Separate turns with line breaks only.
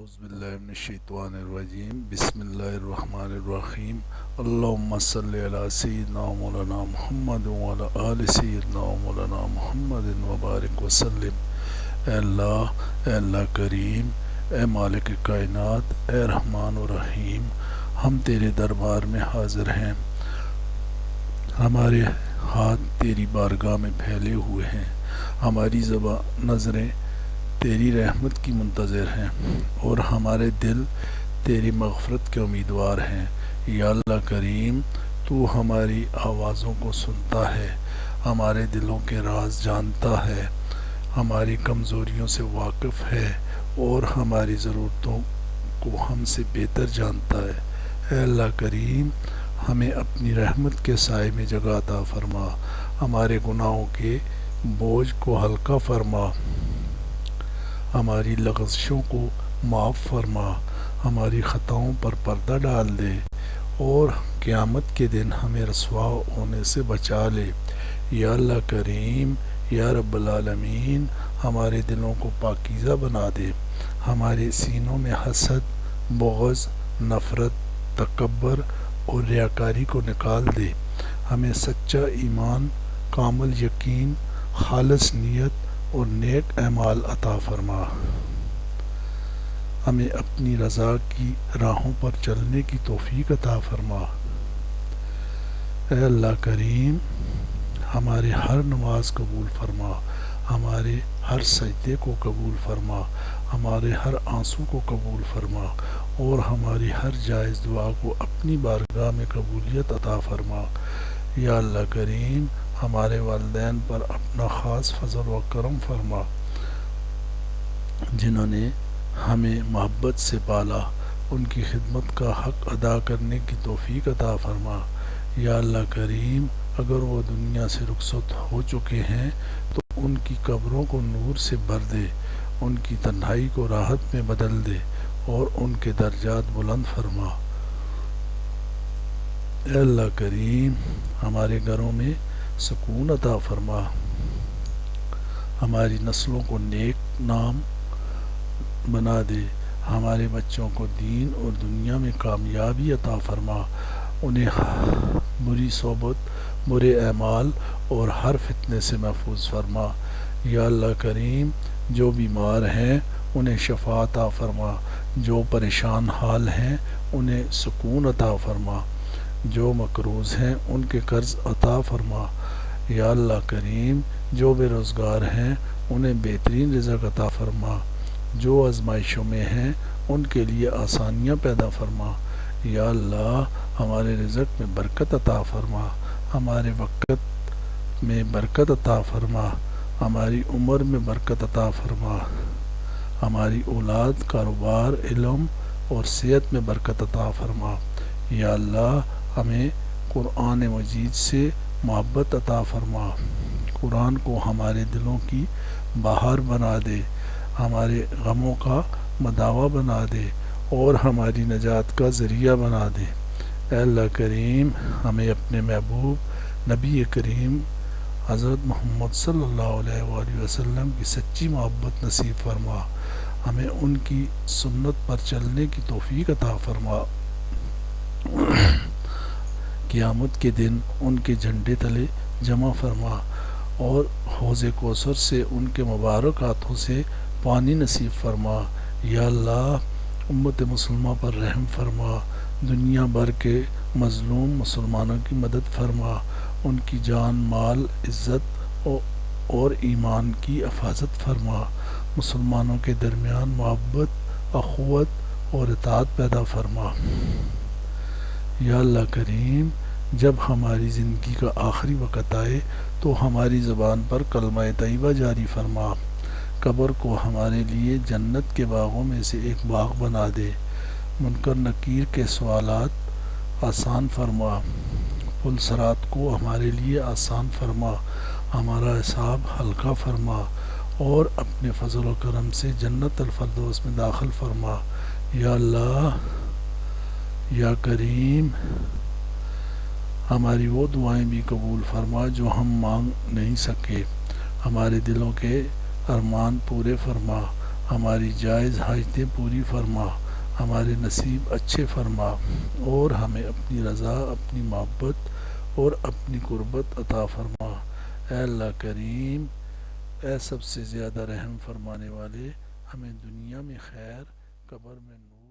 اعوذ باللہ من الشیطان الرجیم بسم اللہ الرحمن الرحیم اللہم صلی علی سیدنا مولانا محمد وعلی آل سیدنا مولانا محمد وبارک وسلم۔ اے اللہ کریم، اے مالک کائنات، اے رحمان و رحیم، ہم تیرے دربار میں حاضر ہیں، ہمارے ہاتھ تیری بارگاہ میں پھیلے ہوئے ہیں، ہماری نظریں تیری رحمت کی منتظر ہیں اور ہمارے دل تیری مغفرت کے امیدوار ہیں۔ یا اللہ کریم، تو ہماری آوازوں کو سنتا ہے، ہمارے دلوں کے راز جانتا ہے، ہماری کمزوریوں سے واقف ہے اور ہماری ضرورتوں کو ہم سے بہتر جانتا ہے۔ اے اللہ کریم، ہمیں اپنی رحمت کے سائے میں جگہ عطا فرما، ہمارے گناہوں کے بوجھ کو ہلکا فرما، ہماری لغزشوں کو معاف فرما، ہماری خطاؤں پر پردہ ڈال دے اور قیامت کے دن ہمیں رسوا ہونے سے بچا لے۔ یا اللہ کریم، یا رب العالمین، ہمارے دلوں کو پاکیزہ بنا دے، ہمارے سینوں میں حسد، بغض، نفرت، تکبر اور ریاکاری کو نکال دے، ہمیں سچا ایمان، کامل یقین، خالص نیت اور نیک اعمال عطا فرما، ہمیں اپنی رضا کی راہوں پر چلنے کی توفیق عطا فرما۔ اے اللہ کریم، ہمارے ہر نماز قبول فرما، ہمارے ہر سجدے کو قبول فرما، ہمارے ہر آنسو کو قبول فرما اور ہماری ہر جائز دعا کو اپنی بارگاہ میں قبولیت عطا فرما۔ یا اللہ کریم، ہمارے والدین پر اپنا خاص فضل و کرم فرما، جنہوں نے ہمیں محبت سے پالا، ان کی خدمت کا حق ادا کرنے کی توفیق عطا فرما۔ یا اللہ کریم، اگر وہ دنیا سے رخصت ہو چکے ہیں تو ان کی قبروں کو نور سے بھر دے، ان کی تنہائی کو راحت میں بدل دے اور ان کے درجات بلند فرما۔ اے اللہ کریم، ہمارے گھروں میں سکون عطا فرما، ہماری نسلوں کو نیک نام بنا دے، ہمارے بچوں کو دین اور دنیا میں کامیابی عطا فرما، انہیں بری صحبت، برے اعمال اور ہر فتنے سے محفوظ فرما۔ یا اللہ کریم، جو بیمار ہیں انہیں شفا عطا فرما، جو پریشان حال ہیں انہیں سکون عطا فرما، جو مقروض ہیں ان کے قرض عطا فرما۔ یا اللہ کریم، جو بے روزگار ہیں انہیں بہترین رزق عطا فرما، جو آزمائشوں میں ہیں ان کے لیے آسانیاں پیدا فرما۔ یا اللہ، ہمارے رزق میں برکت عطا فرما، ہمارے وقت میں برکت عطا فرما، ہماری عمر میں برکت عطا فرما، ہماری اولاد، کاروبار، علم اور صحت میں برکت عطا فرما۔ یا اللہ، ہمیں قرآن مجید سے محبت عطا فرما، قرآن کو ہمارے دلوں کی بہار بنا دے، ہمارے غموں کا مداوا بنا دے اور ہماری نجات کا ذریعہ بنا دے۔ اے اللہ کریم، ہمیں اپنے محبوب نبی کریم حضرت محمد صلی اللہ علیہ وآلہ وسلم کی سچی محبت نصیب فرما، ہمیں ان کی سنت پر چلنے کی توفیق عطا فرما، قیامت کے دن ان کے جھنڈے تلے جمع فرما اور حوض کوثر سے ان کے مبارک ہاتھوں سے پانی نصیب فرما۔ یا اللہ، امت مسلمہ پر رحم فرما، دنیا بھر کے مظلوم مسلمانوں کی مدد فرما، ان کی جان، مال، عزت اور ایمان کی حفاظت فرما، مسلمانوں کے درمیان محبت، اخوت اور اطاعت پیدا فرما۔ یا اللہ کریم، جب ہماری زندگی کا آخری وقت آئے تو ہماری زبان پر کلمہ طیبہ جاری فرما، قبر کو ہمارے لیے جنت کے باغوں میں سے ایک باغ بنا دے، منکر نکیر کے سوالات آسان فرما، پل صراط کو ہمارے لیے آسان فرما، ہمارا حساب ہلکا فرما اور اپنے فضل و کرم سے جنت الفردوس میں داخل فرما۔ یا اللہ، یا کریم، ہماری وہ دعائیں بھی قبول فرما جو ہم مانگ نہیں سکے، ہمارے دلوں کے ارمان پورے فرما، ہماری جائز حاجتیں پوری فرما، ہمارے نصیب اچھے فرما، اور ہمیں اپنی رضا، اپنی محبت اور اپنی قربت عطا فرما۔ اے اللہ کریم، اے سب سے زیادہ رحم فرمانے والے، ہمیں دنیا میں خیر، قبر میں نور